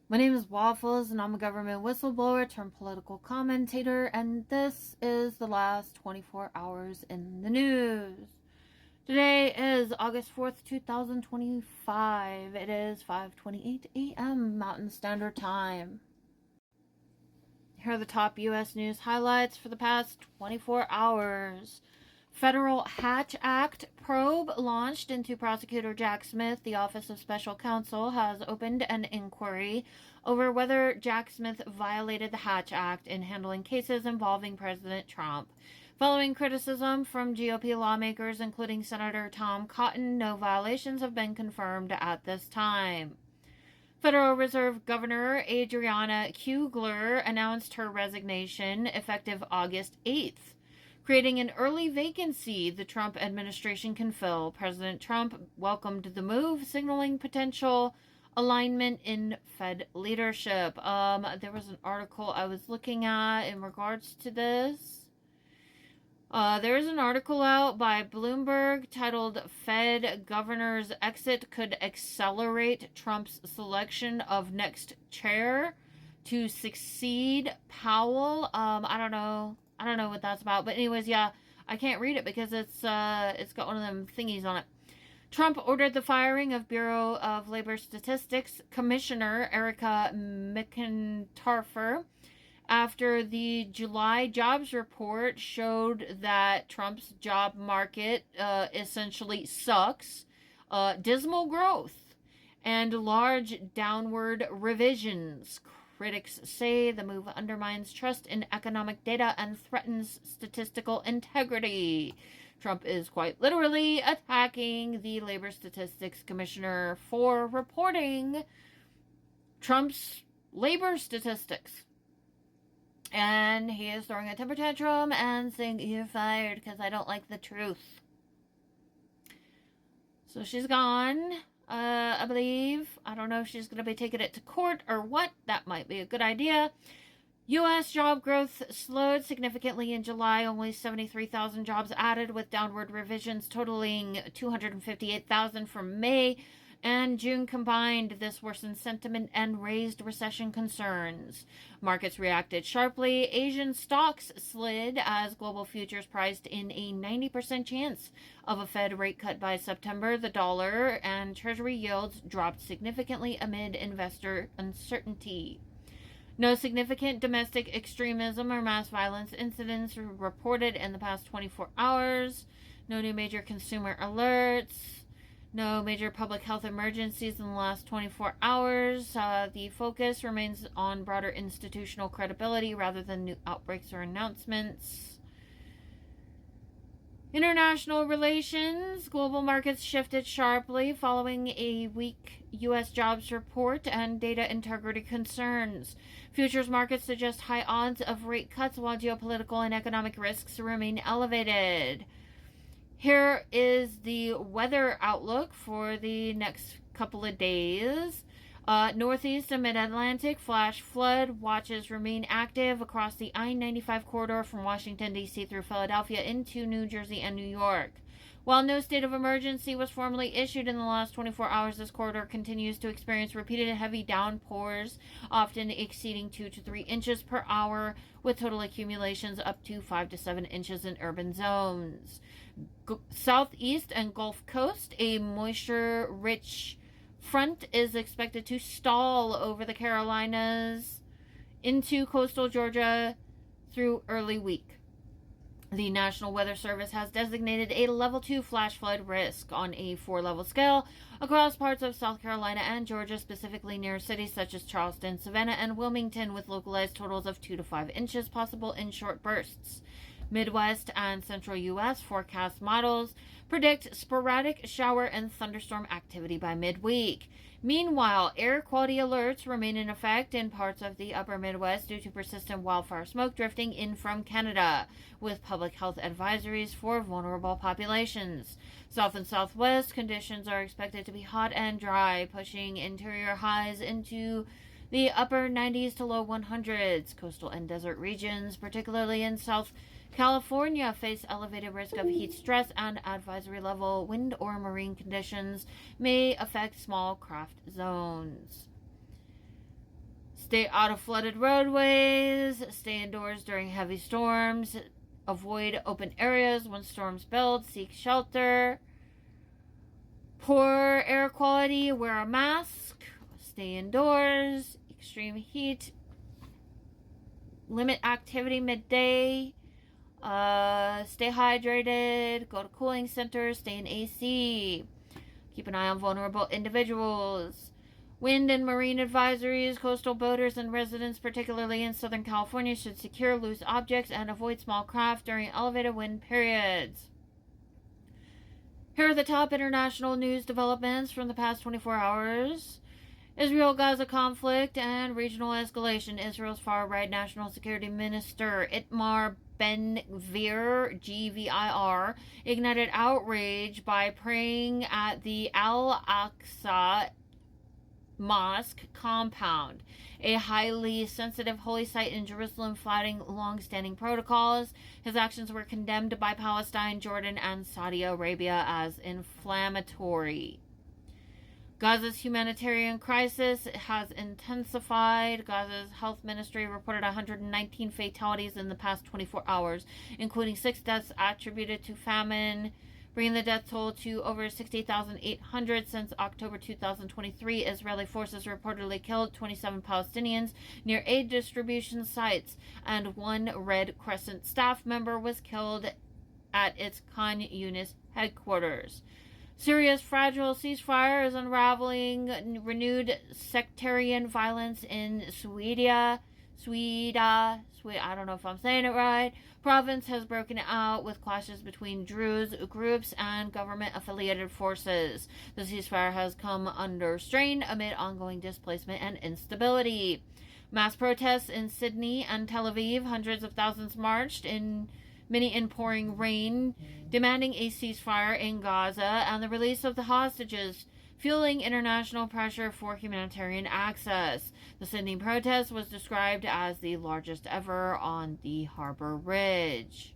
My name is Waffles, and I'm a government whistleblower turned political commentator, and this is the last 24 hours in the news. Today is August 4th, 2025. It is 5:28 a.m. Mountain Standard Time. Here are the top U.S. news highlights for the past 24 hours. Federal Hatch Act probe launched into prosecutor Jack Smith. The Office of Special Counsel has opened an inquiry over whether Jack Smith violated the Hatch Act in handling cases involving President Trump. Following criticism from GOP lawmakers, including Senator Tom Cotton, no violations have been confirmed at this time. Federal Reserve Governor Adriana Kugler announced her resignation effective August 8th, creating an early vacancy the Trump administration can fill. President Trump welcomed the move, signaling potential alignment in Fed leadership. There was an article I was looking at in regards to this. There's an article out by Bloomberg titled "Fed Governor's Exit Could Accelerate Trump's Selection of Next Chair to Succeed Powell." I don't know what that's about. But anyways, yeah, I can't read it because it's got one of them thingies on it. Trump ordered the firing of Bureau of Labor Statistics Commissioner Erica McIntyre after the July jobs report showed that Trump's job market essentially sucks, dismal growth, and large downward revisions. Critics say the move undermines trust in economic data and threatens statistical integrity. Trump is quite literally attacking the Labor Statistics Commissioner for reporting Trump's labor statistics. And he is throwing a temper tantrum and saying, "You're fired because I don't like the truth." So she's gone, I believe. I don't know if she's going to be taking it to court or what. That might be a good idea. U.S. job growth slowed significantly in July. Only 73,000 jobs added, with downward revisions totaling 258,000 from May and June combined. This worsened sentiment and raised recession concerns. Markets reacted sharply. Asian stocks slid as global futures priced in a 90% chance of a Fed rate cut by September. The dollar and Treasury yields dropped significantly amid investor uncertainty. No significant domestic extremism or mass violence incidents were reported in the past 24 hours. No new major consumer alerts. No major public health emergencies in the last 24 hours. The focus remains on broader institutional credibility rather than new outbreaks or announcements. International relations. Global markets shifted sharply following a weak U.S. jobs report and data integrity concerns. Futures markets suggest high odds of rate cuts while geopolitical and economic risks remain elevated. Here is the weather outlook for the next couple of days. Northeast and mid-Atlantic flash flood watches remain active across the I-95 corridor from Washington, D.C. through Philadelphia into New Jersey and New York. While no state of emergency was formally issued in the last 24 hours, this corridor continues to experience repeated heavy downpours, often exceeding 2 to 3 inches per hour, with total accumulations up to 5 to 7 inches in urban zones. Southeast and Gulf Coast, a moisture-rich front is expected to stall over the Carolinas into coastal Georgia through early week. The National Weather Service has designated a level 2 flash flood risk on a 4-level scale across parts of South Carolina and Georgia, specifically near cities such as Charleston, Savannah, and Wilmington, with localized totals of 2 to 5 inches possible in short bursts. Midwest and Central U.S. forecast models predict sporadic shower and thunderstorm activity by midweek. Meanwhile, air quality alerts remain in effect in parts of the upper Midwest due to persistent wildfire smoke drifting in from Canada, with public health advisories for vulnerable populations. South and Southwest conditions are expected to be hot and dry, pushing interior highs into the upper 90s to low 100s. Coastal and desert regions, particularly in South California, face elevated risk of heat stress, and advisory level wind or marine conditions may affect small craft zones. Stay out of flooded roadways. Stay indoors during heavy storms. Avoid open areas when storms build. Seek shelter. Poor air quality. Wear a mask. Stay indoors. Extreme heat. Limit activity midday. Stay hydrated. Go to cooling centers. Stay in AC. Keep an eye on vulnerable individuals. Wind and marine advisories. Coastal boaters and residents, particularly in Southern California, should secure loose objects and avoid small craft during elevated wind periods. Here are the top international news developments from the past 24 hours. Israel-Gaza conflict and regional escalation. Israel's far-right National Security Minister Itamar Ben-Gvir, G-V-I-R, ignited outrage by praying at the Al-Aqsa Mosque compound, a highly sensitive holy site in Jerusalem, flouting long-standing protocols. His actions were condemned by Palestine, Jordan, and Saudi Arabia as inflammatory. Gaza's humanitarian crisis has intensified. Gaza's health ministry reported 119 fatalities in the past 24 hours, including 6 deaths attributed to famine, bringing the death toll to over 60,800 since October 2023. Israeli forces reportedly killed 27 Palestinians near aid distribution sites, and 1 Red Crescent staff member was killed at its Khan Yunis headquarters. Syria's fragile ceasefire is unraveling. Renewed sectarian violence in Sweden, I don't know if I'm saying it right, province has broken out with clashes between Druze groups and government-affiliated forces. The ceasefire has come under strain amid ongoing displacement and instability. Mass protests in Sydney and Tel Aviv, hundreds of thousands marched, many in pouring rain, demanding a ceasefire in Gaza and the release of the hostages, fueling international pressure for humanitarian access. The Sydney protest was described as the largest ever on the Harbour Bridge.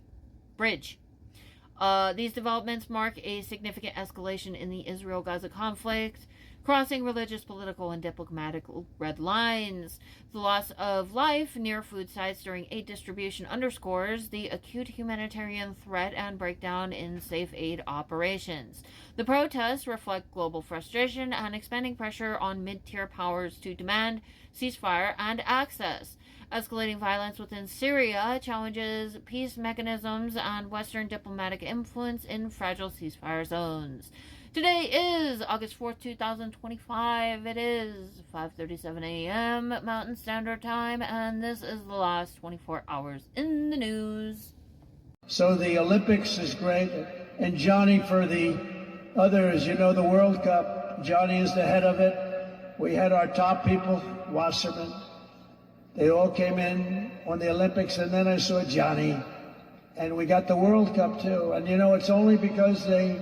These developments mark a significant escalation in the Israel-Gaza conflict, crossing religious, political, and diplomatic red lines. The loss of life near food sites during aid distribution underscores the acute humanitarian threat and breakdown in safe aid operations. The protests reflect global frustration and expanding pressure on mid-tier powers to demand ceasefire and access. Escalating violence within Syria challenges peace mechanisms and Western diplomatic influence in fragile ceasefire zones. Today is August 4th, 2025. It is 5:37 a.m. Mountain Standard Time, and this is the last 24 hours in the news. So the Olympics is great, and Johnny for the others, the World Cup, Johnny is the head of it. We had our top people, Wasserman. They all came in on the Olympics, and then I saw Johnny, and we got the World Cup too. And it's only because they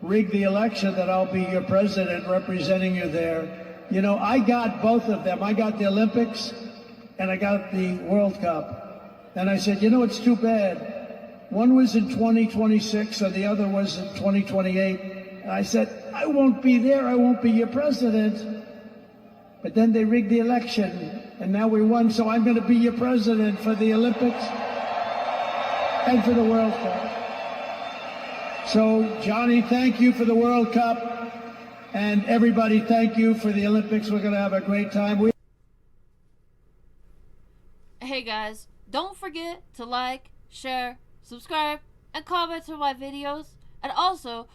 rigged the election that I'll be your president representing you there. I got both of them. I got the Olympics and I got the World Cup. And I said, it's too bad. One was in 2026 and the other was in 2028. And I said, I won't be there. I won't be your president. But then they rigged the election and now we won. So I'm going to be your president for the Olympics and for the World Cup. So, Johnny, thank you for the World Cup, and everybody, thank you for the Olympics. We're going to have a great time. Hey guys, don't forget to like, share, subscribe, and comment to my videos. And also,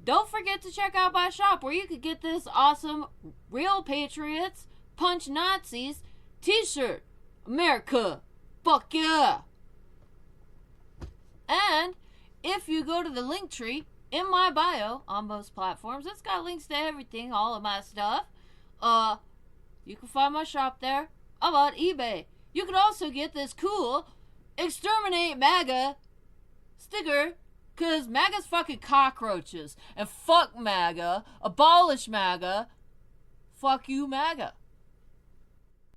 don't forget to check out my shop where you could get this awesome Real Patriots Punch Nazis t-shirt. America, fuck yeah! And if you go to the link tree in my bio on most platforms, it's got links to everything, all of my stuff. You can find my shop there. I'm on eBay. You can also get this cool Exterminate MAGA sticker, because MAGA's fucking cockroaches. And fuck MAGA, abolish MAGA, fuck you MAGA.